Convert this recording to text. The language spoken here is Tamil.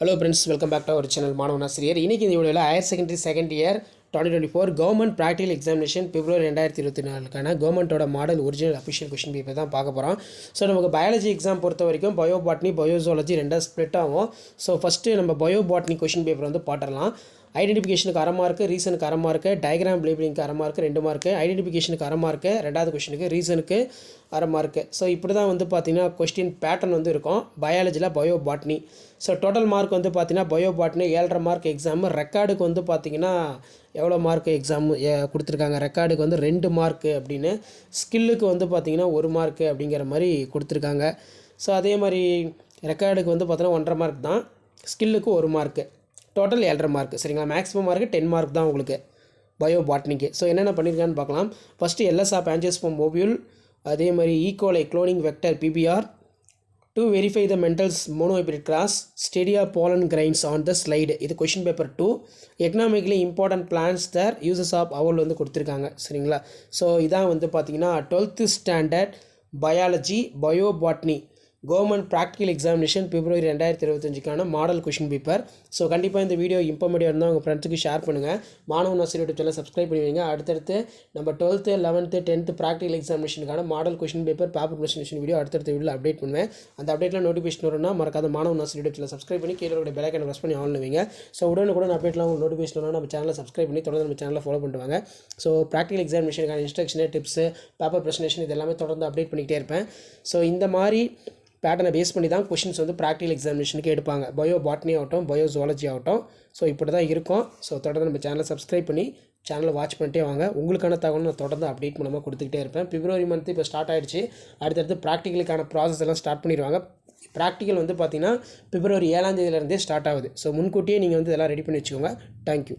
Hello friends, welcome back to our channel Manavan Asiriyar. இன்றைக்கி இந்த வீடியோவில் higher secondary second year 2024 government practical examination February 2024 கவர்மெண்ட்டோட model original official question paper தான் பார்க்க போகிறோம். ஸோ நமக்கு பயாலஜி எக்ஸாம் பொறுத்த வரைக்கும் பயோ பாட்னி பயோசாலஜி ரெண்டாக ஸ்ப்ளிட் ஆகும். ஸோ ஃபஸ்ட்டு நம்ம பயோ பாட்னி கொஷின் பேப்பர் வந்து பார்த்துடலாம். ஐடென்டிஃபிகேஷனுக்கு அரை மார்க்கு, ரீசனுக்கு அரை மார்க்கு, டயக்ராம் லேபிளிங்க்கு அரை மார்க்கு 2 மார்க்கு, ஐடென்டிஃபிகேஷனுக்கு அரை மார்க்கு, ரெண்டாவது கொஷனுக்கு, ரீசனுக்கு அரை மார்க்கு. ஸோ இப்படி தான் வந்து பார்த்திங்கன்னா கொஸ்டின் பேட்டர்ன் வந்து இருக்கும் பயாலஜியில் bio botany. So total mark வந்து பார்த்திங்கன்னா பயோ பாட்னி 7.5 மார்க் எக்ஸாமு. ரெக்கார்டுக்கு வந்து பார்த்திங்கன்னா எவ்வளோ மார்க் எக்ஸாம் கொடுத்துருக்காங்க, ரெக்கார்டுக்கு வந்து 2 மார்க்கு அப்படின்னு, ஸ்கில்லுக்கு வந்து பார்த்திங்கன்னா 1 மார்க்கு அப்படிங்கிற மாதிரி கொடுத்துருக்காங்க. ஸோ அதே மாதிரி ரெக்கார்டுக்கு வந்து பார்த்தோன்னா 1.5 மார்க் தான், ஸ்கில்லுக்கு 1 மார்க்கு, டோட்டல் 7.5 மார்க். சரிங்களா? மேக்ஸிமம் மார்க்கு 10 மார்க் தான் உங்களுக்கு பயோ பாட்னிக்கு. ஸோ என்னென்ன பண்ணியிருக்கான்னு பார்க்கலாம். First LS of angiosperm ovule, அதே மாதிரி E coli cloning vector PBR, to verify the Mendel's monohybrid cross, ஸ்டெடியா pollen grains on the slide. இது question paper 2. Economically important plants their uses of அவல் வந்து கொடுத்துருக்காங்க. சரிங்களா? ஸோ இதான் வந்து பார்த்தீங்கன்னா 12th standard biology bio botany government practical examination பிப்ரவரி 2025 மாடல் கொஷின் பேப்பர். ஸோ கண்டிப்பாக இந்த வீடியோ இம்பார்மெண்ட்டாக இருந்தால் உங்கள் ஃப்ரெண்ட்ஸுக்கு ஷேர் பண்ணுங்கள். மாணவன் ஆசிரியர் யூடியூப் சேனல் சப்ஸ்கிரைப் பண்ணுவீங்க. அடுத்தடுத்து நம்ம 12th 11th 10th ப்ராக்டிகல் எக்ஸாமினேஷனுக்கான model question paper paper presentation video அடுத்தடுத்த வீடியோவில் அப்டேட் பண்ணுவேன். அந்த அப்டேட்டில் நோட்டிஃபிகேஷன் வரும்னா மறக்காத மாணவன் ஆசிரியர் யூடியூப் சேனல் சப்ஸ்கிரைப் பண்ணி கீழே பெல் ஐகானை ப்ரெஸ் பண்ணி ஆன் பண்ணுவீங்க. ஸோ உடனுக்குடன் அப்டேட்லாம் உங்களுக்கு நோட்டிஃபிகேஷன் வரணும். நம்ம சேனலை சப்ஸ்கிரைப் பண்ணி தொடர்ந்து நம்ம சேனலில் ஃபாலோ பண்ணுவாங்க. ஸோ ப்ராக்டிகல் எக்ஸாமினேஷனுக்கான இன்ஸ்ட்ரக்ஷனு, டிப்ஸு, பேப்பர் ப்ரெசன்டேஷன் இது எல்லாமே தொடர்ந்து அப்டேட் பண்ணிக்கிட்டே இருப்பேன். ஸோ இந்த மாதிரி பேட்டர்னை பேஸ் பண்ணி தான் கொஷின்ஸ் வந்து ப்ராக்டிகல் எக்ஸாமினேஷனுக்கு எடுப்பாங்க. பயோ பாட்னி ஆகட்டும், பயோ ஜுவாலஜி ஆகட்டும். ஸோ இப்படி தான் இருக்கும். ஸோ தொடர்ந்து நம்ம சேனலை சப்ஸ்கிரைப் பண்ணி சேனலை வாட்ச் பண்ணிட்டே வாங்க. உங்களுக்கான தகவல் நான் தொடர்ந்து அப்டேட் மூலமாக கொடுத்துக்கிட்டே இருப்பேன். பிப்ரவரி மந்த் இப்போ ஸ்டார்ட் ஆகிடுச்சு. அடுத்தடுத்து ப்ராக்டிகலுக்கான ப்ராசஸ் எல்லாம் ஸ்டார்ட் பண்ணிடுவாங்க. ப்ராக்டிகல் வந்து பார்த்திங்கன்னா பிப்ரவரி 7ஆம் தேதியிலேருந்தே ஸ்டார்ட் ஆகுது. ஸோ முன்கூட்டியே நீங்கள் வந்து இதெல்லாம் ரெடி பண்ணி வச்சுக்கோங்க. தேங்க்யூ.